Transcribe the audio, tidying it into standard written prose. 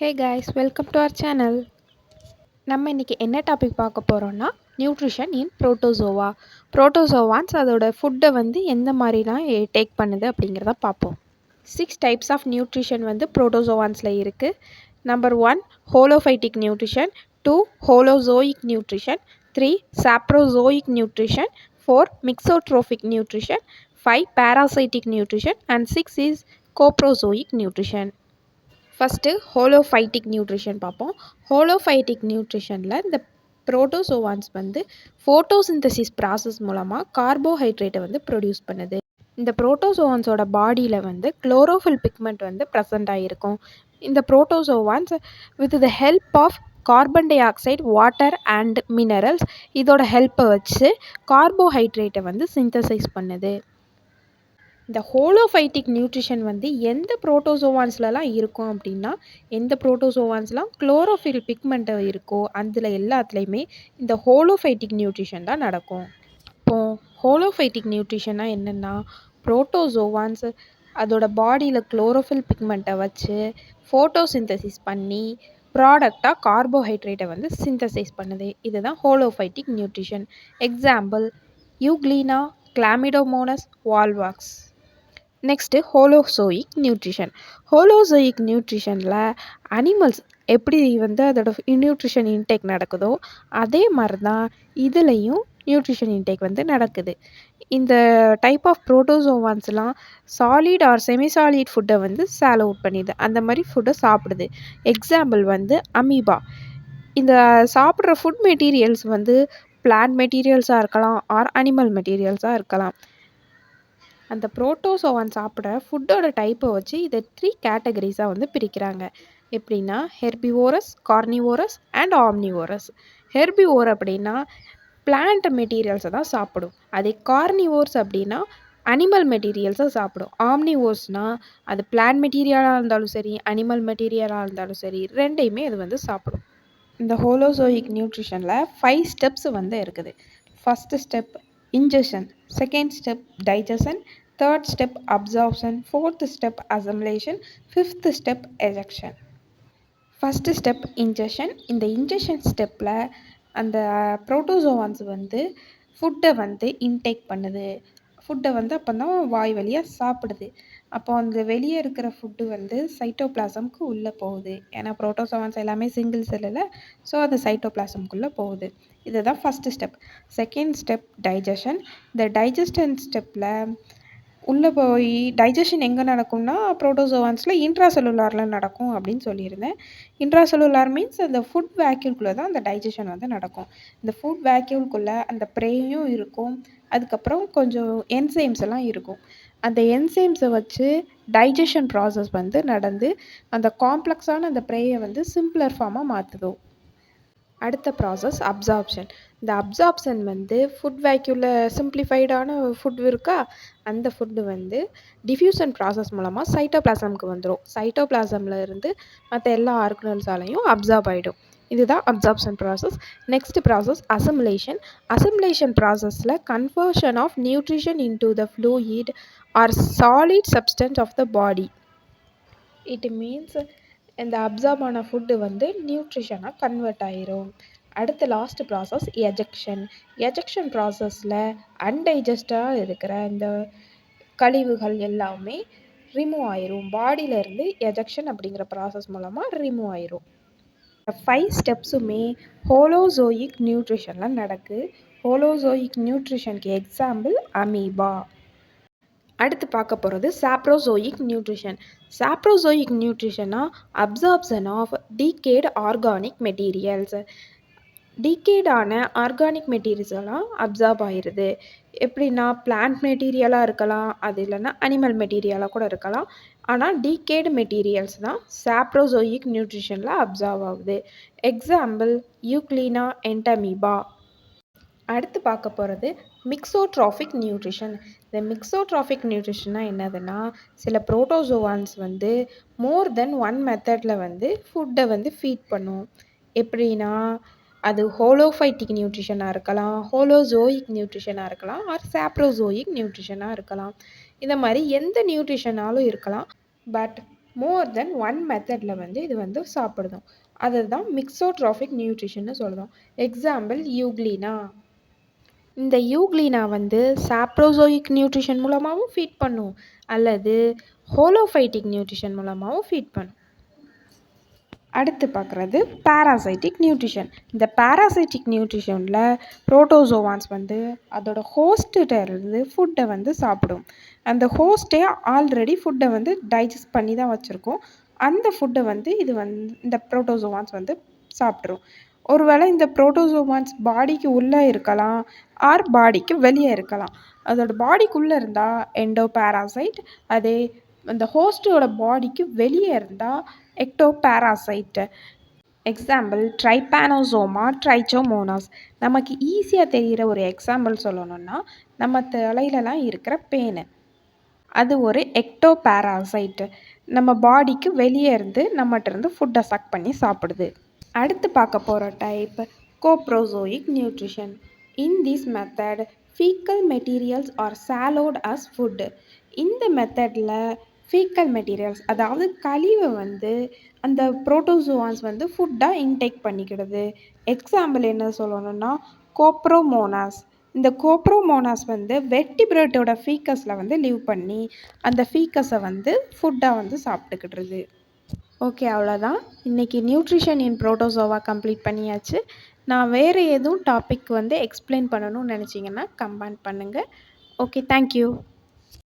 Hey guys, welcome to our channel. நம்ம இன்றைக்கி என்ன டாபிக் பார்க்க போகிறோன்னா நியூட்ரிஷன் இன் புரோட்டோசோவா. புரோட்டோசோவான்ஸ் அதோட ஃபுட்டை எந்த மாதிரிலாம் டேக் பண்ணுது அப்படிங்கிறத பார்ப்போம். 6 டைப்ஸ் ஆஃப் நியூட்ரிஷன் புரோட்டோசோவான்ஸில் இருக்குது. Number 1 holophytic nutrition, 2 holozoic nutrition, 3 saprozoic nutrition, 4 mixotrophic nutrition, 5 parasitic nutrition and 6 is coprozoic nutrition. First holophytic nutrition பார்ப்போம். ஹோலோஃபைட்டிக் நியூட்ரிஷனில் இந்த புரோட்டோசோவான்ஸ் ஃபோட்டோசிந்தசிஸ் ப்ராசஸ் மூலமாக கார்போஹைட்ரேட்டை ப்ரொடியூஸ் பண்ணுது. இந்த புரோட்டோசோவான்ஸோட பாடியில் குளோரோஃபில் பிக்மெண்ட் ப்ரெசண்ட் ஆகிருக்கும். இந்த protozoans with the help of carbon dioxide, water and minerals இதோட ஹெல்ப்பை வச்சு கார்போஹைட்ரேட்டை சிந்தசைஸ் பண்ணுது. இந்த ஹோலோஃபைட்டிக் நியூட்ரிஷன் எந்த புரோட்டோசோவான்ஸ்லலாம் இருக்கும் அப்படின்னா, எந்த புரோட்டோசோவான்ஸ்லாம் குளோரோஃபில் பிக்மெண்ட் இருக்கோ அதில் எல்லாத்துலேயுமே இந்த ஹோலோஃபைட்டிக் நியூட்ரிஷன் தான் நடக்கும். இப்போது ஹோலோஃபைட்டிக் நியூட்ரிஷன்னா என்னென்னா, புரோட்டோசோவான்ஸ் அதோட பாடியில் குளோரோஃபில் பிக்மெண்ட்டை வச்சு ஃபோட்டோசிந்தசிஸ் பண்ணி ப்ராடக்டாக கார்போஹைட்ரேட்டை சிந்தசைஸ் பண்ணுது. இதுதான் holophytic nutrition. Example euglena, chlamydomonas, volvox. Next holozoic nutrition. Holozoic நியூட்ரிஷனில் அனிமல்ஸ் எப்படி அதோட நியூட்ரிஷன் இன்டேக் நடக்குதோ அதே மாதிரி தான் இதுலேயும் நியூட்ரிஷன் இன்டேக் நடக்குது. இந்த டைப் ஆஃப் புரோட்டோசோவான்ஸ்லாம் சாலிட் ஆர் செமி சாலிட் ஃபுட்டை சால் அவுட் பண்ணிடுது. அந்த மாதிரி ஃபுட்டை சாப்பிடுது. Example amoeba. இந்த சாப்பிட்ற ஃபுட் மெட்டீரியல்ஸ் பிளான்ட் மெட்டீரியல்ஸாக இருக்கலாம் ஆர் அனிமல் மெட்டீரியல்ஸாக இருக்கலாம். அந்த புரோட்டோசோவான் சாப்பிட்ற ஃபுட்டோட டைப்பை வச்சு இதை 3 கேட்டகரிஸாக பிரிக்கிறாங்க. எப்படின்னா herbivorous, carnivorous and omnivorous. Herbivore அப்படின்னா பிளான்ட் மெட்டீரியல்ஸை தான் சாப்பிடும். அதே கார்னிவோர்ஸ் அப்படின்னா அனிமல் மெட்டீரியல்ஸை சாப்பிடும். ஆம்னிவோர்ஸ்னால் அது பிளான்ட் மெட்டீரியலாக இருந்தாலும் சரி, அனிமல் மெட்டீரியலாக இருந்தாலும் சரி, ரெண்டையுமே அது சாப்பிடும். இந்த ஹோலோசோயிக் நியூட்ரிஷனில் 5 ஸ்டெப்ஸ் இருக்குது. First step ingestion, second step digestion, third step absorption, fourth step assimilation, fifth step ejection. First step ingestion. இந்த இன்ஜெஷன் ஸ்டெப்பில் அந்த புரோட்டோசோவான்ஸ் ஃபுட்டை இன்டேக் பண்ணுது. ஃபுட்டை அப்போ தான் வாய் வழியாக சாப்பிடுது. அப்போ அந்த வெளியே இருக்கிற ஃபுட்டு சைட்டோபிளாசம்க்கு உள்ளே போகுது. ஏன்னா புரோட்டோசோவான்ஸ் எல்லாமே சிங்கிள் செல்லில், ஸோ அது சைட்டோபிளாசம்குள்ளே போகுது. இதுதான் first step. Second step digestion. இந்த டைஜஸ்டன் ஸ்டெப்பில் உள்ளே போய் டைஜஷன் எங்கே நடக்கும்னா புரோட்டோசோவான்ஸில் இன்ட்ராசெல்லுலாரில் நடக்கும் அப்படின்னு சொல்லியிருந்தேன். இன்ட்ராசெல்லுலார் மீன்ஸ் அந்த ஃபுட் வேக்யூல்குள்ளே தான் அந்த டைஜஷன் நடக்கும். இந்த ஃபுட் வேக்யூல்குள்ளே அந்த ப்ரேயும் இருக்கும். அதுக்கப்புறம் கொஞ்சம் என்சைம்ஸ் எல்லாம் இருக்கும். அந்த என்சைம்ஸை வச்சு டைஜஷன் ப்ராசஸ் நடந்து அந்த காம்ப்ளெக்ஸான அந்த ப்ரேயை சிம்பிளர் ஃபார்மாக மாற்றுதோ. அடுத்த ப்ராசஸ் அப்சார்ப்ஷன். இந்த அப்சார்ப்ஷன் ஃபுட் வேக்யூலில் சிம்பிளிஃபைடான ஃபுட் இருக்கா, அந்த ஃபுட்டு டிஃப்யூசன் ப்ராசஸ் மூலமாக சைட்டோபிளாசம்க்கு வந்துடும். சைட்டோபிளாசமில் இருந்து மற்ற எல்லா ஆர்கனல்ஸாலையும் அப்சார்ப் ஆகிடும். இதுதான் absorption process. Next process assimilation. Assimilation ப்ராசஸில் conversion of nutrition into the fluid or solid substance of the body. It means இந்த அப்சார்ப் ஆன ஃபுட்டு நியூட்ரிஷனாக கன்வெர்ட் ஆகிரும். அடுத்த லாஸ்ட் ப்ராசஸ் எஜெக்ஷன். எஜெக்ஷன் ப்ராசஸில் அன்டைஜஸ்டாக இருக்கிற இந்த கழிவுகள் எல்லாமே ரிமூவ் ஆயிரும். பாடியிலேருந்து எஜெக்ஷன் அப்படிங்கிற ப்ராசஸ் மூலமாக ரிமூவ் ஆயிரும். 5 ஸ்டெப்ஸுமே ஹோலோசோயிக் நியூட்ரிஷனில் நடக்குது. ஹோலோசோயிக் நியூட்ரிஷனுக்கு எக்ஸாம்பிள் அமீபா. அடுத்து பார்க்க போகிறது சாப்ரோசோயிக் நியூட்ரிஷன். சாப்ரோசோயிக் நியூட்ரிஷனா absorption of decayed organic materials. டீகேடான ஆர்கானிக் மெட்டீரியல்ஸ் எல்லாம் அப்சார்ப் ஆகிடுது. எப்படின்னா பிளான்ட் மெட்டீரியலாக இருக்கலாம், அது இல்லைன்னா அனிமல் மெட்டீரியலாக கூட இருக்கலாம். ஆனால் டீகேடு மெட்டீரியல்ஸ் தான் சாப்ரோசோயிக் நியூட்ரிஷனில் அப்சார்ப் ஆகுது. Example Euglena என்டமீபா. அடுத்து பார்க்க போகிறது மிக்சோட்ராஃபிக் நியூட்ரிஷன். இந்த மிக்சோட்ராஃபிக் நியூட்ரிஷன்னா என்னதுன்னா, சில புரோட்டோசோவான்ஸ் மோர் தென் 1 மெத்தடில் ஃபுட்டை ஃபீட் பண்ணும். எப்படின்னா அது ஹோலோஃபைட்டிக் நியூட்ரிஷனாக இருக்கலாம், ஹோலோசோயிக் நியூட்ரிஷனாக இருக்கலாம், ஆர் சாப்ரோசோயிக் நியூட்ரிஷனாக இருக்கலாம். இந்த மாதிரி எந்த நியூட்ரிஷனாலும் இருக்கலாம். பட் மோர் தென் ஒன் மெத்தடில் வந்து இது வந்து சாப்பிடுதும். அதுதான் மிக்ஸோட்ராஃபிக் நியூட்ரிஷன்னு சொல்லுறோம். Example Euglena. இந்த யூக்ளினா வந்து சாப்ரோசோயிக் நியூட்ரிஷன் மூலமாகவும் ஃபீட் பண்ணும், அல்லது ஹோலோஃபைட்டிக் நியூட்ரிஷன் மூலமாகவும் ஃபீட் பண்ணும். அடுத்து பார்க்குறது பேராசைட்டிக் நியூட்ரிஷன். இந்த பேராசைட்டிக் நியூட்ரிஷனில் புரோட்டோசோவான்ஸ் வந்து அதோட ஹோஸ்ட்டிருந்து ஃபுட்டை வந்து சாப்பிடும். அந்த ஹோஸ்ட்டே ஆல்ரெடி ஃபுட்டை வந்து டைஜஸ்ட் பண்ணி தான் வச்சுருக்கோம். அந்த ஃபுட்டை வந்து இந்த புரோட்டோசோவான்ஸ் வந்து சாப்பிட்ரும். ஒருவேளை இந்த புரோட்டோசோவான்ஸ் பாடிக்கு உள்ளே இருக்கலாம், ஆர் பாடிக்கு வெளியே இருக்கலாம். அதோட பாடிக்குள்ளே இருந்தால் எண்டோபேராசைட், அதே அந்த ஹோஸ்ட்டோட பாடிக்கு வெளியே இருந்தால் எக்டோபேராசைட். எக்ஸாம்பிள் ட்ரைபானோசோமா, ட்ரைச்சோமோனாஸ். நமக்கு ஈஸியாக தெரிகிற ஒரு எக்ஸாம்பிள் சொல்லணும்னா, நம்ம தலையிலலாம் இருக்கிற பேனு, அது ஒரு எக்டோபேராசைட். நம்ம பாடிக்கு வெளியே இருந்து நம்மகிட்ட ஃபுட்டை சக் பண்ணி சாப்பிடுது. அடுத்து பார்க்க போகிற type coprozoic nutrition. In this method faecal materials are swallowed as food. இந்த மெத்தடில் ஃபீக்கல் மெட்டீரியல்ஸ், அதாவது கழிவை வந்து அந்த புரோட்டோசோவான்ஸ் வந்து ஃபுட்டாக இன்டேக் பண்ணிக்கிடுது. எக்ஸாம்பிள் என்ன சொல்லணும்னா கோப்ரோமோனாஸ். இந்த கோப்ரோமோனாஸ் வந்து வெர்டிபிரேட்டோட ஃபீக்கஸில் வந்து லிவ் பண்ணி அந்த ஃபீக்கஸை வந்து ஃபுட்டாக வந்து சாப்பிட்டுக்கிடுறது. ஓகே, அவ்வளோதான். இன்றைக்கி நியூட்ரிஷன் இன் புரோட்டோசோவா கம்ப்ளீட் பண்ணியாச்சு. நான் வேறு எதுவும் டாபிக் வந்து எக்ஸ்பிளைன் பண்ணணும்னு நினச்சிங்கன்னா கமெண்ட் பண்ணுங்கள். Okay, thank you.